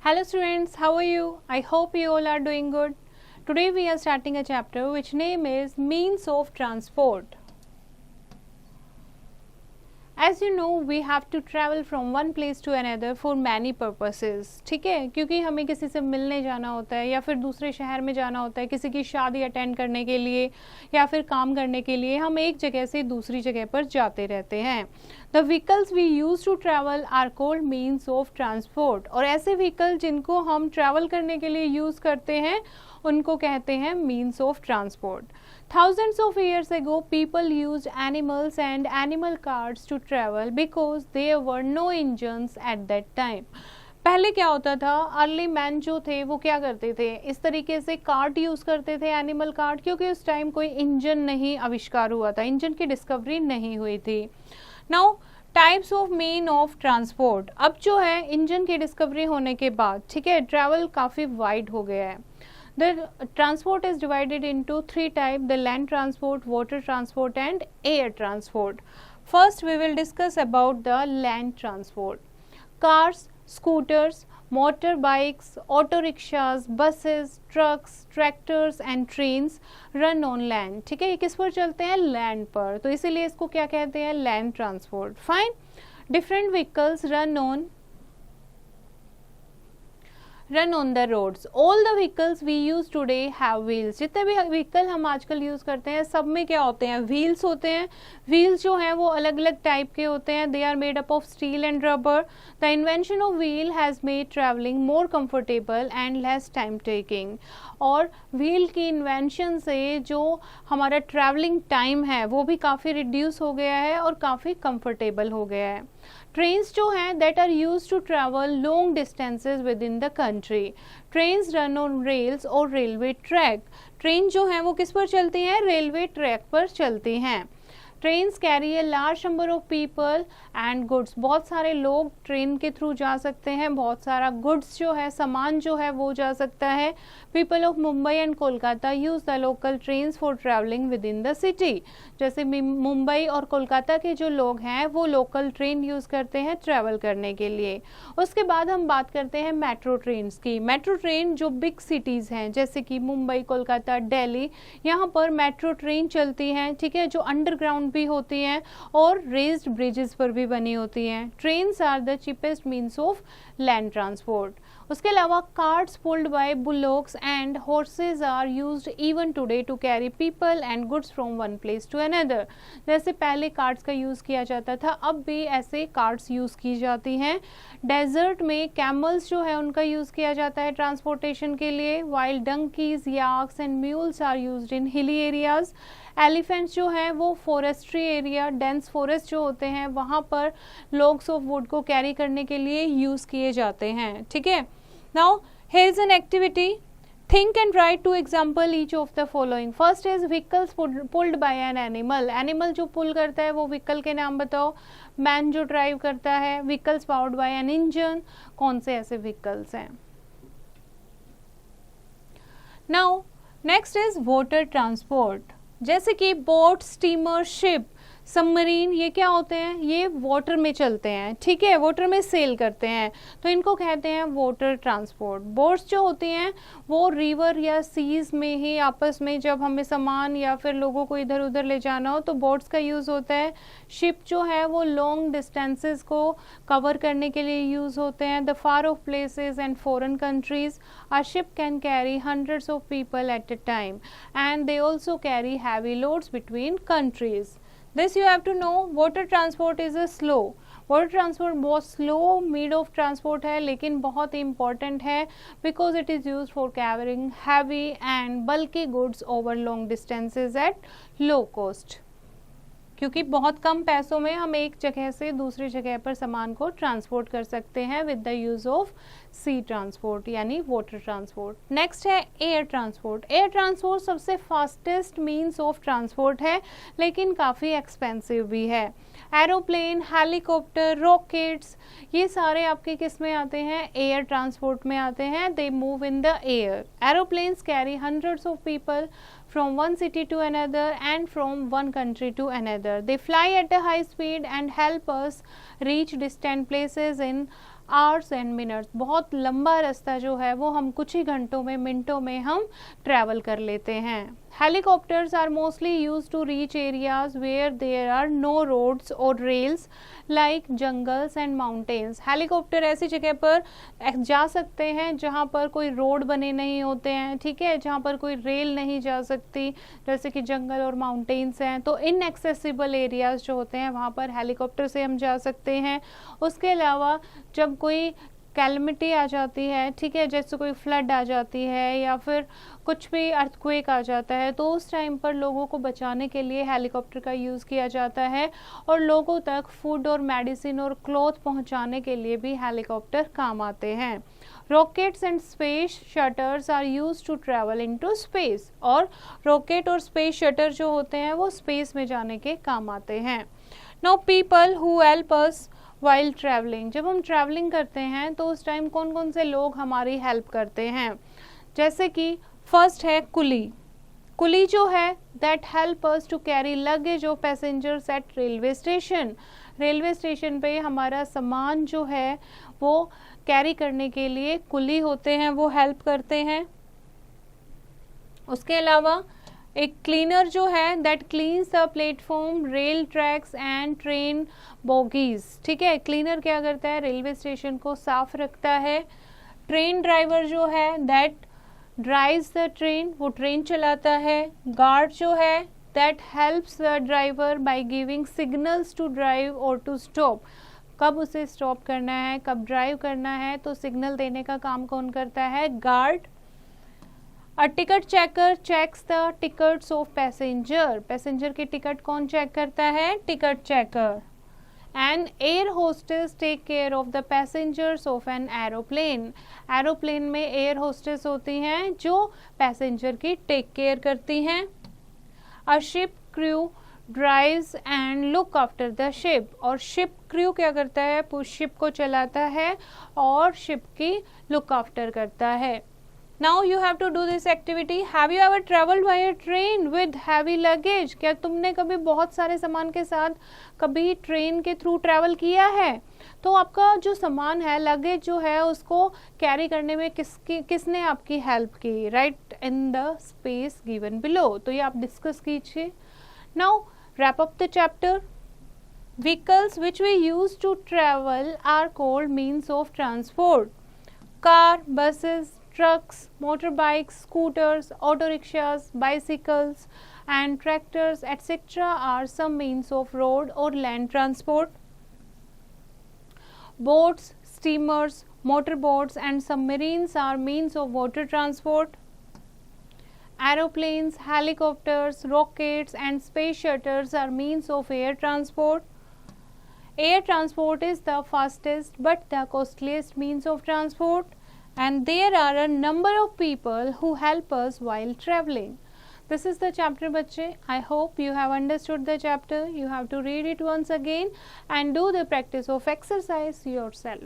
Hello students, how are you? I hope you all are doing good. Today we are starting a chapter which name is Means of Transport. As you know, we have to travel from one place to another for many purposes. ठीक है, क्योंकि हमें किसी से मिलने जाना होता है या फिर दूसरे शहर में जाना होता है, किसी की शादी अटेंड करने के लिए या फिर काम करने के लिए हम एक जगह से दूसरी जगह पर जाते रहते हैं. The vehicles we use to travel are called means of transport. और ऐसे व्हीकल जिनको हम ट्रैवल करने के लिए यूज़ करते हैं उनको कहते हैं means of transport. Thousands of years ago, people used animals and animal carts to travel because there were no engines at that time. पहले क्या होता था, अर्ली मैन जो थे वो क्या करते थे, इस तरीके से कार्ट यूज़ करते थे, एनिमल कार्ट, क्योंकि उस टाइम कोई इंजन नहीं आविष्कार हुआ था, इंजन की डिस्कवरी नहीं हुई थी. Now types of mean of transport. अब जो है इंजन की डिस्कवरी होने के बाद, ठीक है, ट्रैवल काफ़ी वाइड हो गया है. The transport is divided into three types: the land transport, water transport and air transport. First we will discuss about the land transport. Cars, scooters, motorbikes, auto rickshaws, buses, trucks, tractors and trains run on land. ठीक है, ये किस पर चलते हैं, land पर, तो इसीलिए इसको क्या कहते हैं, land transport. Fine. Different vehicles run on the roads. All the vehicles we use today have wheels. जितने भी व्हीकल हम आजकल यूज़ करते हैं सब में क्या होते हैं, व्हील्स होते हैं. व्हील्स जो हैं वो अलग अलग टाइप के होते हैं. They are made up of steel and rubber. The invention of wheel has made travelling more comfortable and less time taking. और व्हील की इन्वेंशन से जो हमारा ट्रैवलिंग टाइम है वो भी काफ़ी रिड्यूस हो गया है और काफ़ी कंफर्टेबल हो गया है. ट्रेन्स जो हैं that are use to travel long distances within the country. Trains run on rails और रेलवे ट्रैक. ट्रेन जो हैं वो किस पर चलती हैं, रेलवे ट्रैक पर चलती हैं. Trains carry a large number of people and goods. बहुत सारे लोग ट्रेन के थ्रू जा सकते हैं, बहुत सारा गुड्स जो है, सामान जो है वो जा सकता है. People of Mumbai and Kolkata use the local trains for travelling with in the city. जैसे मुंबई और कोलकाता के जो लोग हैं वो लोकल ट्रेन यूज़ करते हैं ट्रैवल करने के लिए. उसके बाद हम बात करते हैं मेट्रो ट्रेन्स की. मेट्रो ट्रेन जो बिग सिटीज़ हैं जैसे कि मुंबई, कोलकाता, दिल्ली, यहाँ पर मेट्रो ट्रेन चलती हैं, ठीक है, जो अंडरग्राउंड भी होती हैं और रेज्ड ब्रिजेस पर भी बनी होती हैं. Trains are the cheapest means of land transport. उसके अलावा carts pulled by bullocks and horses are used even today to carry people and goods from one place to another. जैसे पहले कार्ट्स का यूज़ किया जाता था, अब भी ऐसे कार्ट्स यूज़ की जाती हैं. डेजर्ट में कैमल्स जो है उनका यूज़ किया जाता है ट्रांसपोर्टेशन के लिए, while donkeys, yaks and mules are used in hilly areas. Elephants जो हैं वो फॉरेस्ट्री एरिया, डेंस फॉरेस्ट जो होते हैं वहाँ पर लॉग्स ऑफ वुड को कैरी करने के लिए यूज़ किए जाते हैं. ठीक है. Now here is an activity. Think and write two example each of the following. First is vehicles pulled by an animal. Animal जो पुल करता है वो व्हीकल के नाम बताओ. मैन जो ड्राइव करता है. Vehicles powered by an engine. कौन से ऐसे व्हीकल्स हैं. Now next is water transport. जैसे कि बोट, स्टीमर, शिप, सबमरीन, ये क्या होते हैं, ये वाटर में चलते हैं, ठीक है, वाटर में सेल करते हैं, तो इनको कहते हैं वाटर ट्रांसपोर्ट. बोट्स जो होती हैं वो रिवर या सीज में ही आपस में जब हमें सामान या फिर लोगों को इधर उधर ले जाना हो तो बोट्स का यूज़ होता है. शिप जो है वो लॉन्ग डिस्टेंसेस को कवर करने के लिए यूज़ होते हैं. The far of places and foreign countries. A ship can carry hundreds of people at a time and they also carry heavy loads between countries. This you have to know. Water transport is a slow. Water transport बहुत slow Mead of transport है लेकिन बहुत ही important है because it is use for carrying heavy and bulky goods over long distances at low cost. क्योंकि बहुत कम पैसों में हम एक जगह से दूसरी जगह पर सामान को ट्रांसपोर्ट कर सकते हैं with the use of sea transport यानी वाटर ट्रांसपोर्ट. नेक्स्ट है एयर ट्रांसपोर्ट. एयर ट्रांसपोर्ट सबसे फास्टेस्ट मीन्स ऑफ ट्रांसपोर्ट है लेकिन काफ़ी एक्सपेंसिव भी है. एरोप्लेन, हेलीकॉप्टर, रॉकेट्स, ये सारे आपके किस में आते हैं, एयर ट्रांसपोर्ट में आते हैं. They move in the air. Aeroplanes carry hundreds of people from one city to another and from one country to another. They fly at a high speed and help us reach distant places in hours and minutes, बहुत लंबा रास्ता जो है वो हम कुछ ही घंटों में, मिनटों में हम ट्रैवल कर लेते हैं। Helicopters are mostly use to reach areas where there are no roads और rails like jungles and mountains. Helicopter ऐसी जगह पर जा सकते हैं जहाँ पर कोई रोड बने नहीं होते हैं, ठीक है, जहाँ पर कोई रेल नहीं जा सकती, जैसे कि जंगल और माउंटेन्स हैं। तो इनएक्सेसिबल एरियाज जो होते हैं वहाँ पर हेलीकॉप्टर से हम जा सकते हैं। उसके अलावा जब कोई कैलमिटी आ जाती है, ठीक है, जैसे कोई फ्लड आ जाती है या फिर कुछ भी अर्थक्वेक आ जाता है, तो उस टाइम पर लोगों को बचाने के लिए हेलीकॉप्टर का यूज़ किया जाता है। और लोगों तक फूड और मेडिसिन और क्लॉथ पहुंचाने के लिए भी हेलीकॉप्टर काम आते हैं। Rockets and space shutters are used to travel into space, और रॉकेट और स्पेस शटर जो होते हैं वो स्पेस में जाने के काम आते हैं। Now people who help us while travelling, जब हम ट्रैवलिंग करते हैं तो उस टाइम कौन कौन से लोग हमारी हेल्प करते हैं, जैसे कि फर्स्ट है कुली। कुली जो है that help us to carry luggage of passengers at railway station. Railway station पे हमारा सामान जो है वो कैरी करने के लिए कुली होते हैं, वो हेल्प करते हैं। उसके अलावा एक क्लीनर जो है that cleans the platform, rail tracks and train bogies, ठीक है, क्लीनर क्या करता है, रेलवे स्टेशन को साफ रखता है। ट्रेन ड्राइवर जो है दैट ड्राइव्स द ट्रेन, वो ट्रेन चलाता है। गार्ड जो है that helps the driver by giving signals to drive और टू स्टॉप, कब उसे स्टॉप करना है, कब ड्राइव करना है, तो सिग्नल देने का काम कौन करता है, guard. A ticket checker checks the tickets of passenger, passenger की टिकट कौन चेक करता है, ticket checker. And air hostess take care of the passengers of an aeroplane, aeroplane में एयर होस्टेस होती हैं जो पैसेंजर की टेक केयर करती हैं। A ship crew drives and look after the ship, और शिप क्रू क्या करता है, शिप को चलाता है और शिप की लुक आफ्टर करता है। Now you have to do this activity. Have you ever traveled by a train with heavy luggage? क्या तुमने कभी बहुत सारे सामान के साथ कभी ट्रेन के थ्रू ट्रैवल किया है? तो आपका जो सामान है, लगेज जो है, उसको कैरी करने में किसने आपकी हेल्प की, right in the space given below. तो ये आप डिस्कस कीजिए। Now wrap up the chapter. Vehicles which we use to travel are called means of transport. Car, buses, trucks, motorbikes, scooters, auto rickshaws, bicycles and tractors etc. are some means of road or land transport. Boats, steamers, motorboats and submarines are means of water transport. Aeroplanes, helicopters, rockets and space shuttles are means of air transport. Air transport is the fastest but the costliest means of transport, and there are a number of people who help us while traveling. This is the chapter बच्चे. I hope you have understood the chapter. You have to read it once again and do the practice of exercise yourself.